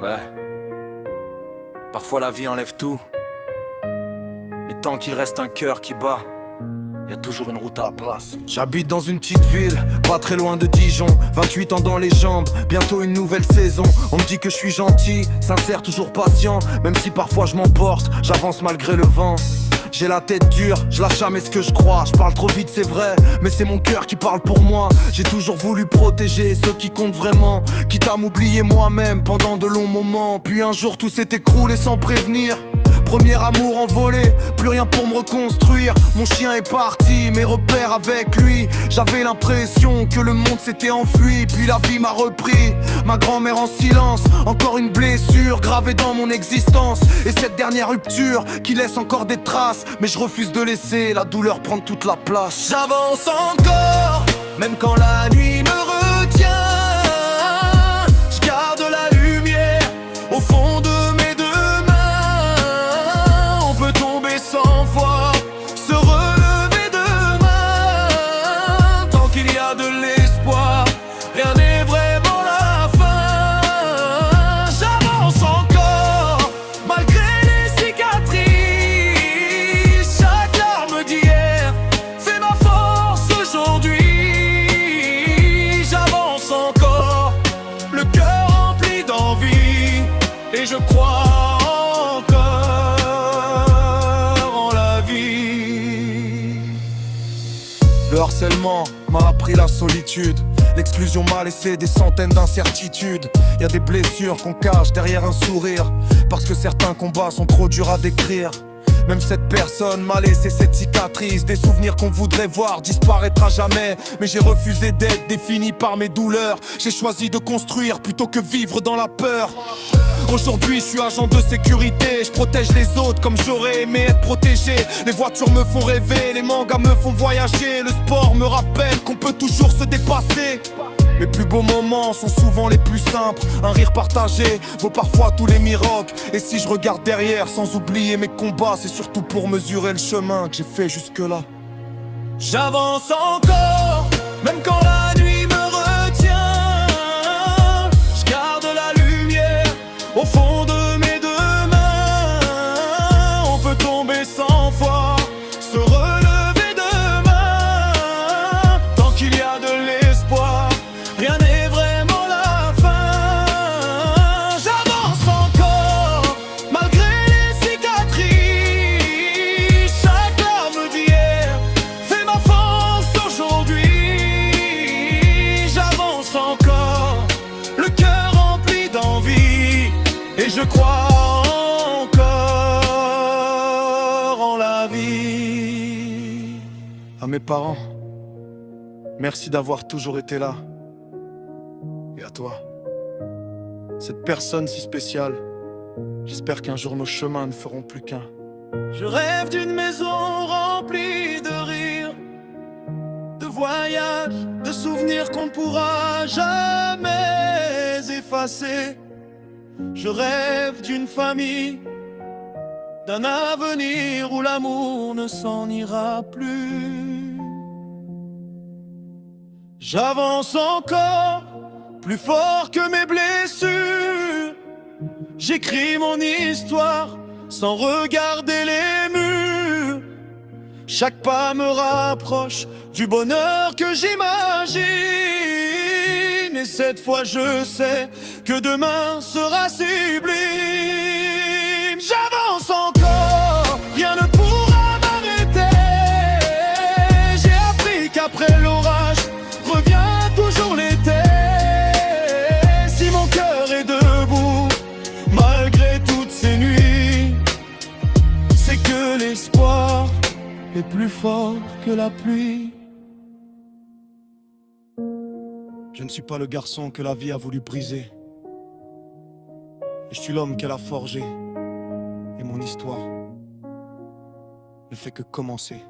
Ouais. Parfois la vie enlève tout. Mais tant qu'il reste un cœur qui bat, y a toujours une route à la place. J'habite dans une petite ville, pas très loin de Dijon. 28 ans dans les jambes, bientôt une nouvelle saison. On me dit que je suis gentil, sincère, toujours patient. Même si parfois je m'emporte, j'avance malgré le vent. J'ai la tête dure, je lâche jamais ce que je crois. Je parle trop vite c'est vrai, mais c'est mon cœur qui parle pour moi. J'ai toujours voulu protéger ceux qui comptent vraiment, quitte à m'oublier moi-même pendant de longs moments. Puis un jour tout s'est écroulé sans prévenir. Premier amour envolé, plus rien pour me reconstruire. Mon chien est parti, mes repères avec lui. J'avais l'impression que le monde s'était enfui. Puis la vie m'a repris, ma grand-mère en silence. Encore une blessure gravée dans mon existence. Et cette dernière rupture qui laisse encore des traces. Mais je refuse de laisser la douleur prendre toute la place. J'avance encore, même quand la nuit me retient. Je garde la lumière au fond de mes deux mains. On peut tomber 100 fois, se relever demain. Tant qu'il y a de l'espoir, rien n'est vraiment la fin. J'avance encore, malgré les cicatrices. Chaque larme d'hier fait ma force aujourd'hui. J'avance encore, le cœur rempli d'envie. Et je crois encore en la vie. Le harcèlement m'a appris la solitude. L'exclusion m'a laissé des centaines d'incertitudes. Y a des blessures qu'on cache derrière un sourire, parce que certains combats sont trop durs à décrire. Même cette personne m'a laissé cette cicatrice. Des souvenirs qu'on voudrait voir disparaître à jamais. Mais j'ai refusé d'être défini par mes douleurs. J'ai choisi de construire plutôt que vivre dans la peur. Aujourd'hui je suis agent de sécurité. Je protège les autres comme j'aurais aimé être protégé. Les voitures me font rêver, les mangas me font voyager. Le sport me rappelle qu'on peut toujours se dépasser. Les plus beaux moments sont souvent les plus simples. Un rire partagé vaut parfois tous les miracles. Et si je regarde derrière sans oublier mes combats, c'est surtout pour mesurer le chemin que j'ai fait jusque-là. J'avance encore, même quand la nuit me retient. Je garde la lumière au fond de mes deux mains. On peut tomber 100 fois, se relever demain. Tant qu'il y a de l'espoir, rien n'est vraiment la fin. J'avance encore, malgré les cicatrices. Chaque larme d'hier fait ma force aujourd'hui. J'avance encore, le cœur rempli d'envie. Et je crois encore en la vie. À mes parents, merci d'avoir toujours été là. Et à toi, cette personne si spéciale, j'espère qu'un jour nos chemins ne feront plus qu'un. Je rêve d'une maison remplie de rires, de voyages, de souvenirs qu'on ne pourra jamais effacer. Je rêve d'une famille, d'un avenir où l'amour ne s'en ira plus. J'avance encore, plus fort que mes blessures. J'écris mon histoire sans regarder les murs. Chaque pas me rapproche du bonheur que j'imagine. Et cette fois je sais que demain sera sublime. J'avance encore, rien ne pourra m'arrêter. J'ai appris qu'après l'orage revient toujours l'été. Si mon cœur est debout, malgré toutes ces nuits, c'est que l'espoir est plus fort que la pluie. Je ne suis pas le garçon que la vie a voulu briser. Je suis l'homme qu'elle a forgé. Et mon histoire ne fait que commencer.